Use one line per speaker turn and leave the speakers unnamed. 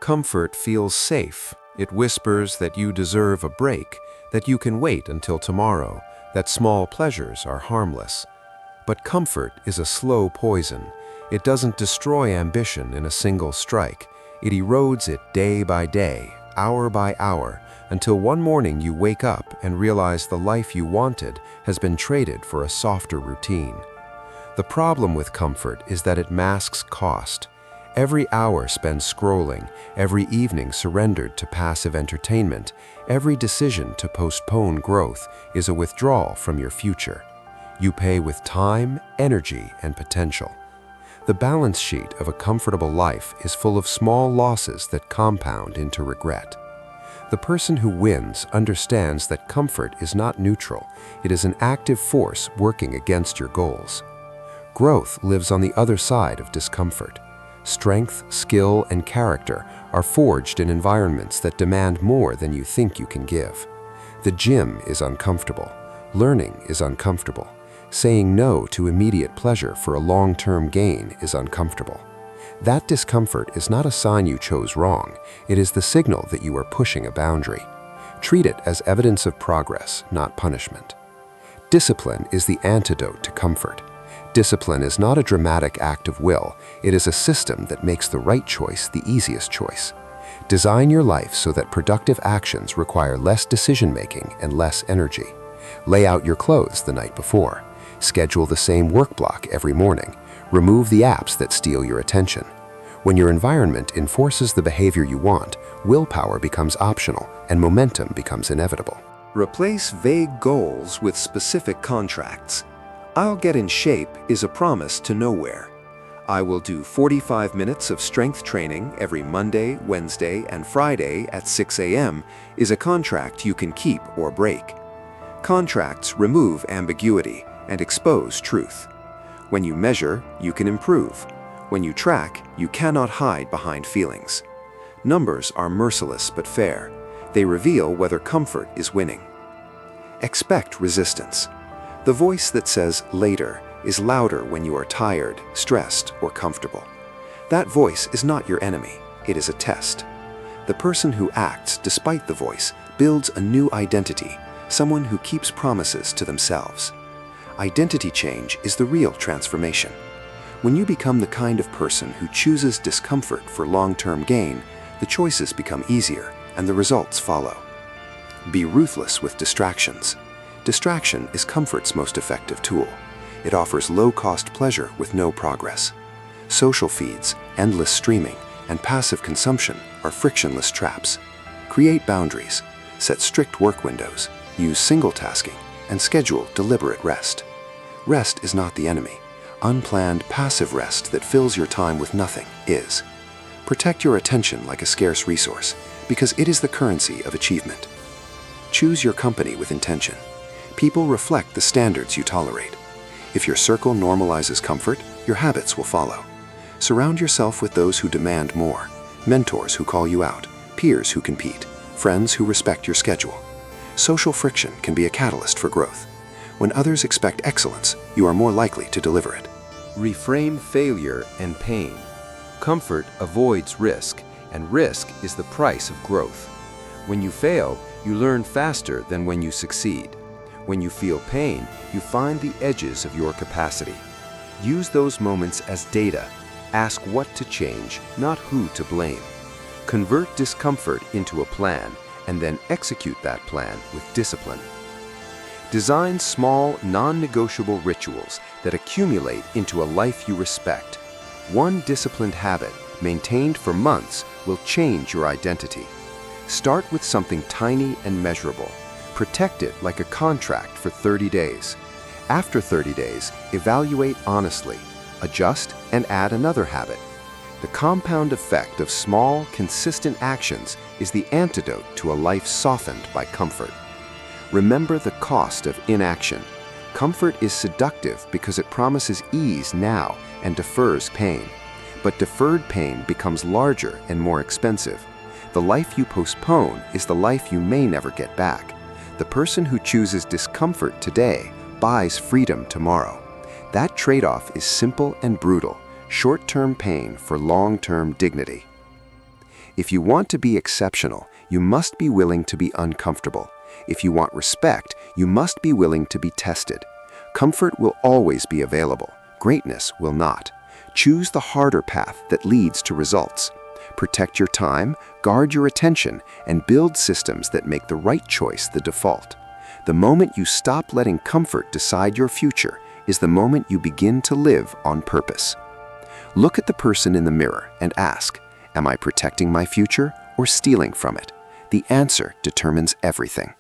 Comfort feels safe. It whispers that you deserve a break, that you can wait until tomorrow, that small pleasures are harmless. But comfort is a slow poison. It doesn't destroy ambition in a single strike. It erodes it day by day, hour by hour, until one morning you wake up and realize the life you wanted has been traded for a softer routine. The problem with comfort is that it masks cost. Every hour spent scrolling, every evening surrendered to passive entertainment, every decision to postpone growth is a withdrawal from your future. You pay with time, energy, and potential. The balance sheet of a comfortable life is full of small losses that compound into regret. The person who wins understands that comfort is not neutral. It is an active force working against your goals. Growth lives on the other side of discomfort. Strength, skill, and character are forged in environments that demand more than you think you can give. The gym is uncomfortable. Learning is uncomfortable. Saying no to immediate pleasure for a long-term gain is uncomfortable. That discomfort is not a sign you chose wrong. It is the signal that you are pushing a boundary. Treat it as evidence of progress, not punishment. Discipline is the antidote to comfort. Discipline is not a dramatic act of will. It is a system that makes the right choice the easiest choice. Design your life so that productive actions require less decision-making and less energy. Lay out your clothes the night before. Schedule the same work block every morning. Remove the apps that steal your attention. When your environment enforces the behavior you want, willpower becomes optional and momentum becomes inevitable.
Replace vague goals with specific contracts. "I'll get in shape" is a promise to nowhere. "I will do 45 minutes of strength training every Monday, Wednesday, and Friday at 6 a.m. is a contract you can keep or break. Contracts remove ambiguity and expose truth. When you measure, you can improve. When you track, you cannot hide behind feelings. Numbers are merciless but fair. They reveal whether comfort is winning. Expect resistance. The voice that says later is louder when you are tired, stressed, or comfortable. That voice is not your enemy. It is a test. The person who acts despite the voice builds a new identity, someone who keeps promises to themselves. Identity change is the real transformation. When you become the kind of person who chooses discomfort for long-term gain, the choices become easier and the results follow. Be ruthless with distractions. Distraction is comfort's most effective tool. It offers low-cost pleasure with no progress. Social feeds, endless streaming, and passive consumption are frictionless traps. Create boundaries, set strict work windows, use single tasking, and schedule deliberate rest. Rest is not the enemy. Unplanned, passive rest that fills your time with nothing is. Protect your attention like a scarce resource, because it is the currency of achievement. Choose your company with intention. People reflect the standards you tolerate. If your circle normalizes comfort, your habits will follow. Surround yourself with those who demand more, mentors who call you out, peers who compete, friends who respect your schedule. Social friction can be a catalyst for growth. When others expect excellence, you are more likely to deliver it.
Reframe failure and pain. Comfort avoids risk, and risk is the price of growth. When you fail, you learn faster than when you succeed. When you feel pain, you find the edges of your capacity. Use those moments as data. Ask what to change, not who to blame. Convert discomfort into a plan, and then execute that plan with discipline. Design small, non-negotiable rituals that accumulate into a life you respect. One disciplined habit, maintained for months, will change your identity. Start with something tiny and measurable. Protect it like a contract for 30 days. After 30 days, evaluate honestly, adjust, and add another habit. The compound effect of small, consistent actions is the antidote to a life softened by comfort. Remember the cost of inaction. Comfort is seductive because it promises ease now and defers pain. But deferred pain becomes larger and more expensive. The life you postpone is the life you may never get back. The person who chooses discomfort today buys freedom tomorrow. That trade-off is simple and brutal, short-term pain for long-term dignity.
If you want to be exceptional, you must be willing to be uncomfortable. If you want respect, you must be willing to be tested. Comfort will always be available. Greatness will not. Choose the harder path that leads to results. Protect your time, guard your attention, and build systems that make the right choice the default. The moment you stop letting comfort decide your future is the moment you begin to live on purpose. Look at the person in the mirror and ask, am I protecting my future or stealing from it? The answer determines everything.